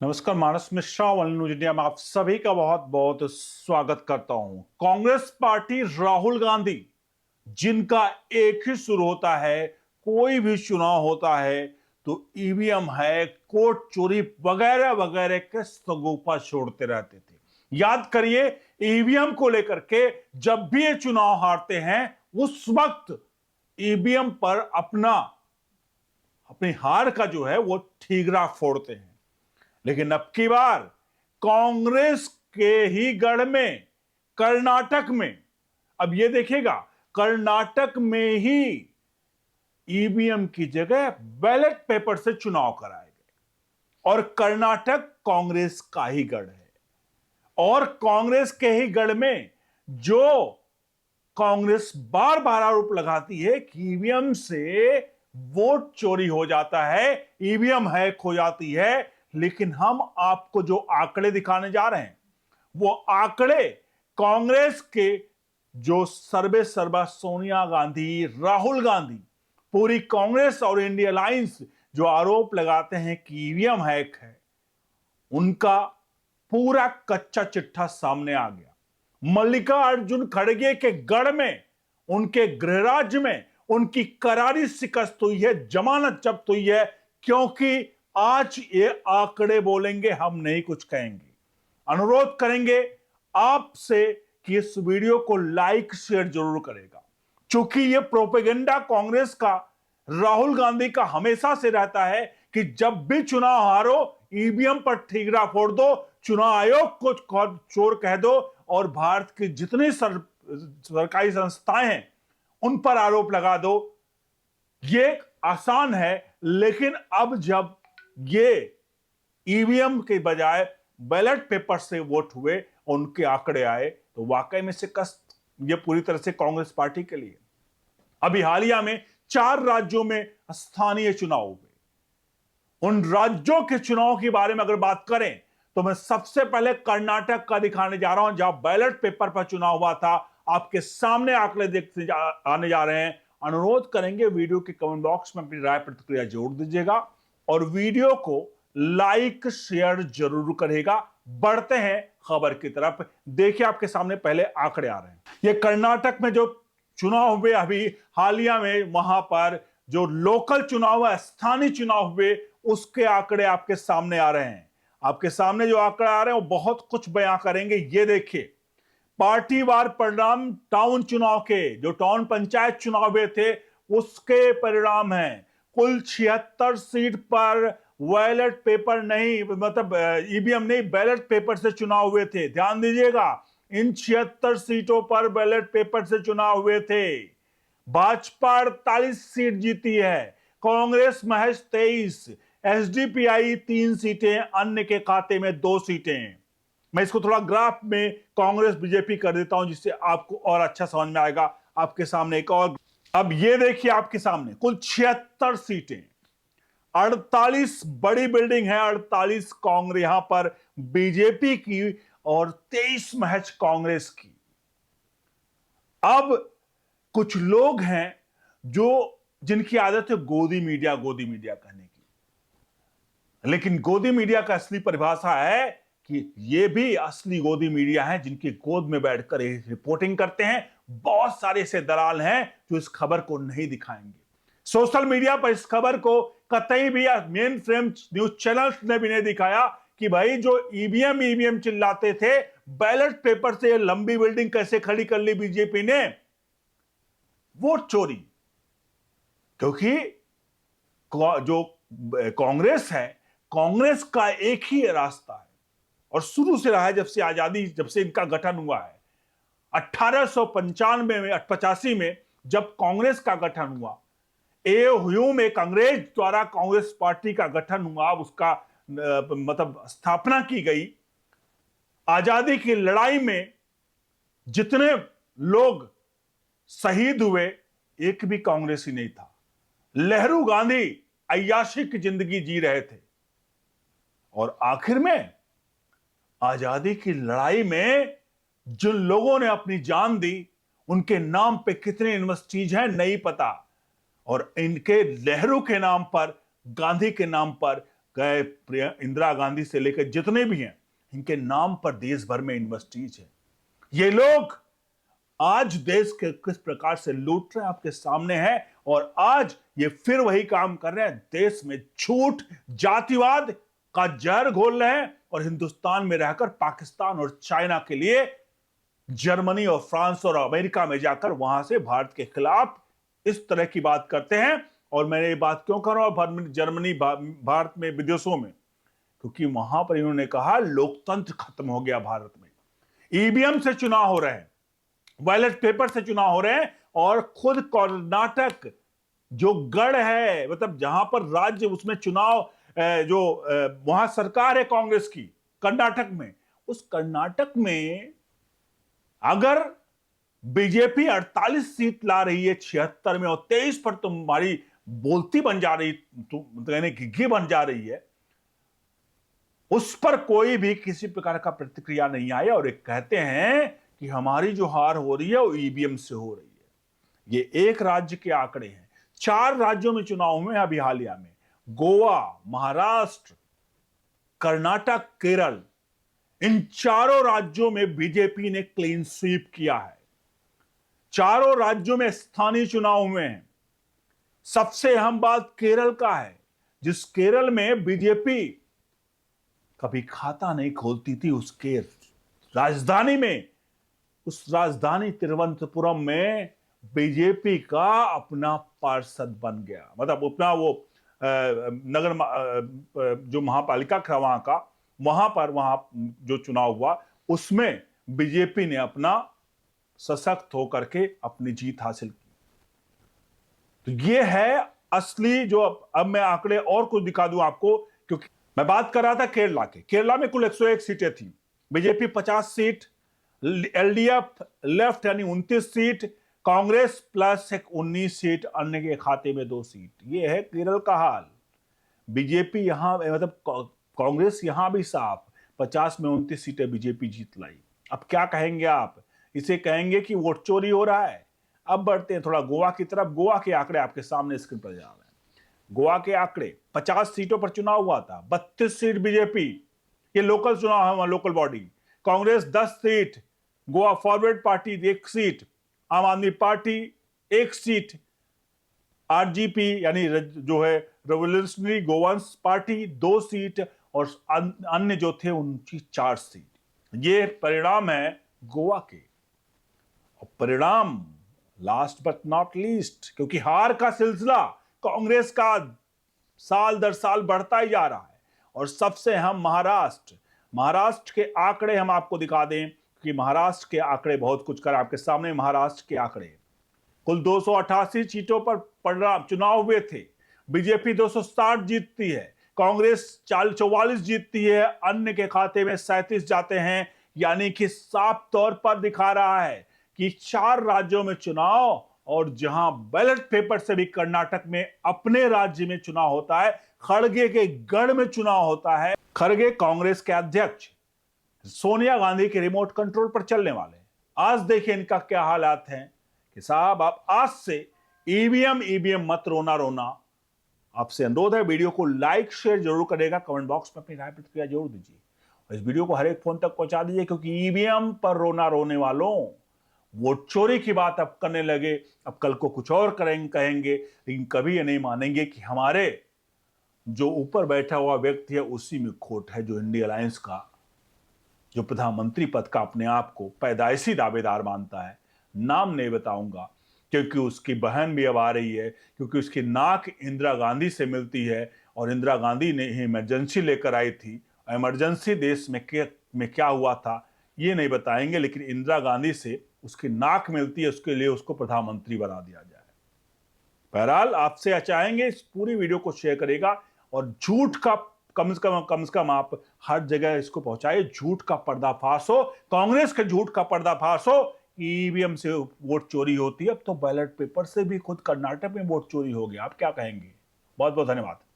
नमस्कार, मानस Mishra one news India में आप सभी का बहुत बहुत स्वागत करता हूं। कांग्रेस पार्टी राहुल गांधी, जिनका एक ही सुर होता है, कोई भी चुनाव होता है तो ईवीएम है, कोर्ट चोरी वगैरह वगैरह के सगोपा छोड़ते रहते थे। याद करिए, ईवीएम को लेकर के जब भी ये चुनाव हारते हैं उस वक्त ईवीएम पर अपनी हार का जो है वो ठीकरा फोड़ते हैं। लेकिन अब की बार कांग्रेस के ही गढ़ में, कर्नाटक में, अब ये देखिएगा, कर्नाटक में ही ईवीएम की जगह बैलेट पेपर से चुनाव कराए गए और कर्नाटक कांग्रेस का ही गढ़ है। और कांग्रेस के ही गढ़ में जो कांग्रेस बार बार आरोप लगाती है कि ईवीएम से वोट चोरी हो जाता है, ईवीएम हैक हो जाती है, लेकिन हम आपको जो आंकड़े दिखाने जा रहे हैं वो आंकड़े कांग्रेस के जो सर्वे सर्वा सोनिया गांधी, राहुल गांधी, पूरी कांग्रेस और इंडिया अलायंस जो आरोप लगाते हैं कि ईवीएम हैक है, उनका पूरा कच्चा चिट्ठा सामने आ गया। मल्लिकार्जुन खड़गे के गढ़ में, उनके गृह राज्य में उनकी करारी शिकस्त हुई है, जमानत जब्त हुई है, क्योंकि आज ये आंकड़े बोलेंगे, हम नहीं कुछ कहेंगे। अनुरोध करेंगे आपसे कि इस वीडियो को लाइक शेयर जरूर करेगा, क्योंकि ये प्रोपेगेंडा कांग्रेस का, राहुल गांधी का हमेशा से रहता है कि जब भी चुनाव हारो ईवीएम पर ठीकरा फोड़ दो, चुनाव आयोग को चोर कह दो और भारत की जितनी सरकारी संस्थाएं हैं उन पर आरोप लगा दो। ये आसान है, लेकिन अब जब ये ईवीएम के बजाय बैलेट पेपर से वोट हुए और उनके आंकड़े आए तो वाकई में शिकस्त ये पूरी तरह से कांग्रेस पार्टी के लिए। अभी हालिया में 4 राज्यों में स्थानीय चुनाव हुए। उन राज्यों के चुनाव के बारे में अगर बात करें तो मैं सबसे पहले कर्नाटक का दिखाने जा रहा हूं, जहां बैलेट पेपर पर चुनाव हुआ था। आपके सामने आंकड़े आने जा रहे हैं। अनुरोध करेंगे वीडियो के कमेंट बॉक्स में अपनी राय प्रतिक्रिया जोड़ दीजिएगा और वीडियो को लाइक शेयर जरूर करेगा। बढ़ते हैं खबर की तरफ। देखिए, आपके सामने पहले आंकड़े आ रहे हैं। ये कर्नाटक में जो चुनाव हुए अभी हालिया में, वहां पर जो लोकल चुनाव है, स्थानीय चुनाव हुए, उसके आंकड़े आपके सामने आ रहे हैं। आपके सामने जो आंकड़े आ रहे हैं वो बहुत कुछ बयां करेंगे। ये देखिए, पार्टीवार परिणाम टाउन चुनाव के, जो टाउन पंचायत चुनाव हुए थे उसके परिणाम हैं। कुल 76 सीट पर बैलेट पेपर नहीं, मतलब ईवीएम नहीं, बैलेट पेपर से चुनाव हुए थे। ध्यान दीजिएगा, इन 76 सीटों पर बैलेट पेपर से चुनाव हुए थे। भाजपा 48 सीट जीती है, कांग्रेस महज 23, एसडीपीआई 3 सीटें, अन्य के खाते में 2 सीटें। मैं इसको थोड़ा ग्राफ में कांग्रेस बीजेपी कर देता हूं जिससे आपको और अच्छा समझ में आएगा। आपके सामने एक और, अब ये देखिए, आपके सामने कुल 76 सीटें, 48 बड़ी बिल्डिंग है, 48 कांग्रेस यहां पर बीजेपी की और 23 महज कांग्रेस की। अब कुछ लोग हैं जो जिनकी आदत है गोदी मीडिया कहने की, लेकिन गोदी मीडिया का असली परिभाषा है कि ये भी असली गोदी मीडिया है जिनकी गोद में बैठकर रिपोर्टिंग करते हैं। बहुत सारे ऐसे दलाल हैं जो इस खबर को नहीं दिखाएंगे। सोशल मीडिया पर इस खबर को कतई भी मेन फ्रेम न्यूज चैनल्स ने भी नहीं दिखाया कि भाई जो ईवीएम चिल्लाते थे, बैलेट पेपर से लंबी बिल्डिंग कैसे खड़ी कर ली बीजेपी ने, वोट चोरी। क्योंकि जो कांग्रेस है, कांग्रेस का एक ही रास्ता है और शुरू से रहा है, जब से आजादी, जब से इनका गठन हुआ है 1895 में, 85 में जब कांग्रेस का गठन हुआ, एओह्यू में अंग्रेज द्वारा कांग्रेस पार्टी का गठन हुआ, उसका मतलब स्थापना की गई। आजादी की लड़ाई में जितने लोग शहीद हुए, एक भी कांग्रेसी नहीं था। नेहरू गांधी अय्याशी की जिंदगी जी रहे थे और आखिर में आजादी की लड़ाई में जिन लोगों ने अपनी जान दी, उनके नाम पे कितने यूनिवर्सिटीज हैं नहीं पता, और इनके नेहरू के नाम पर, गांधी के नाम पर गए इंदिरा गांधी से लेकर जितने भी हैं, इनके नाम पर देश भर में यूनिवर्सिटीज है। ये लोग आज देश के किस प्रकार से लूट रहे हैं आपके सामने है, और आज ये फिर वही काम कर रहे हैं, देश में झूठ जातिवाद का जहर घोल रहे हैं, और हिंदुस्तान में रहकर पाकिस्तान और चाइना के लिए जर्मनी और फ्रांस और अमेरिका में जाकर वहां से भारत के खिलाफ इस तरह की बात करते हैं। और मैं ये बात क्यों कर रहा हूं जर्मनी भारत में विदेशों में, क्योंकि वहां पर इन्होंने कहा लोकतंत्र खत्म हो गया भारत में, ईवीएम से चुनाव हो रहे हैं, बैलेट पेपर से चुनाव हो रहे हैं, और खुद कर्नाटक जो गढ़ है, मतलब जहां पर राज्य उसमें चुनाव जो वहां सरकार है कांग्रेस की कर्नाटक में, उस कर्नाटक में अगर बीजेपी 48 सीट ला रही है 76 में, और 23 पर तुम्हारी बोलती बन जा रही, यानी घिघी बन जा रही है, उस पर कोई भी किसी प्रकार का प्रतिक्रिया नहीं आया, और एक कहते हैं कि हमारी जो हार हो रही है वो ईवीएम से हो रही है। ये एक राज्य के आंकड़े हैं। 4 राज्यों में चुनाव हुए अभी हालिया में, गोवा, महाराष्ट्र, कर्नाटक, केरल, इन चारों राज्यों में बीजेपी ने क्लीन स्वीप किया है। चारों राज्यों में स्थानीय चुनाव हुए हैं। सबसे अहम बात केरल का है, जिस केरल में बीजेपी कभी खाता नहीं खोलती थी, उसके राजधानी में, उस राजधानी तिरुवनंतपुरम में बीजेपी का अपना पार्षद बन गया, मतलब अपना वो नगर जो महापालिका था वहां जो चुनाव हुआ उसमें बीजेपी ने अपना सशक्त होकर के अपनी जीत हासिल की। तो ये है असली जो अब मैं आंकड़े और कुछ दिखा दूं आपको, क्योंकि मैं बात कर रहा था केरला के। केरला में कुल 101 सीटें थी, बीजेपी 50 सीट, एलडीएफ लेफ्ट यानी 29 सीट, कांग्रेस प्लस एक 19 सीट, अन्य के खाते में 2 सीट। ये है केरल का हाल। बीजेपी यहां मतलब कांग्रेस यहां भी साफ, 50 में 29 सीटें बीजेपी जीत लाई। अब क्या कहेंगे आप? इसे कहेंगे कि वोट चोरी हो रहा है। अब बढ़ते हैं थोड़ा गोवा की तरफ। गोवा के आंकड़े आपके सामने स्क्रीन पर जा रहे हैं। गोवा के आंकड़े, 50 सीटों पर चुनाव हुआ था, 32 सीट बीजेपी, ये लोकल चुनाव है, local body. Congress 10 seat, Goa forward party 1 seat, आम आदमी पार्टी 1 सीट, आरजीपी यानी जो है रेवोल्यूशनरी गोवंस पार्टी 2 सीट, और अन्य जो थे उनकी 4 सीट। ये परिणाम है गोवा के। और परिणाम लास्ट बट नॉट लीस्ट, क्योंकि हार का सिलसिला कांग्रेस का साल दर साल बढ़ता ही जा रहा है। और सबसे अहम महाराष्ट्र के आंकड़े हम आपको दिखा दें, कि महाराष्ट्र के आंकड़े बहुत कुछ कर आपके सामने। महाराष्ट्र के आंकड़े, कुल 288 सीटों पर चुनाव हुए थे, बीजेपी 260 जीतती है, कांग्रेस 44 जीतती है, अन्य के खाते में 37 जाते हैं। यानी कि साफ तौर पर दिखा रहा है कि 4 राज्यों में चुनाव, और जहां बैलेट पेपर से भी कर्नाटक में अपने राज्य में चुनाव होता है, खड़गे के गढ़ में चुनाव होता है। खड़गे कांग्रेस के अध्यक्ष, सोनिया गांधी के रिमोट कंट्रोल पर चलने वाले। आज देखिए इनका क्या हालात हैं कि साहब आप आज से ईवीएम मत रोना। आपसे अनुरोध है, वीडियो को लाइक शेयर जरूर करेगा, कमेंट बॉक्स में अपनी राय प्रतिक्रिया जरूर दीजिए, और इस वीडियो को हर एक फोन तक पहुंचा दीजिए, क्योंकि ईवीएम पर रोने वालों, वोट चोरी की बात अब करने लगे, अब कल को कुछ और कहेंगे, लेकिन कभी ये नहीं मानेंगे कि हमारे जो ऊपर बैठा हुआ व्यक्ति है उसी में खोट है, जो इंडिया अलायंस का जो प्रधानमंत्री पद का अपने आप को पैदाइशी दावेदार मानता है। नाम नहीं बताऊंगा, क्योंकि उसकी बहन भी अब आ रही है, क्योंकि उसकी नाक इंदिरा गांधी से मिलती है, और इंदिरा गांधी ने ही इमरजेंसी लेकर आई थी। इमरजेंसी देश में क्या हुआ था ये नहीं बताएंगे, लेकिन इंदिरा गांधी से उसकी नाक मिलती है, उसके लिए उसको प्रधानमंत्री बना दिया जाए। बहरहाल आपसे चाहेंगे इस पूरी वीडियो को शेयर करेगा, और झूठ का कम से कम आप हर जगह इसको पहुंचाए। झूठ का पर्दाफाश हो, कांग्रेस के झूठ का पर्दाफाश हो, ईवीएम से वोट चोरी होती है। अब तो बैलेट पेपर से भी खुद कर्नाटक में वोट चोरी हो गया। आप क्या कहेंगे? बहुत बहुत धन्यवाद।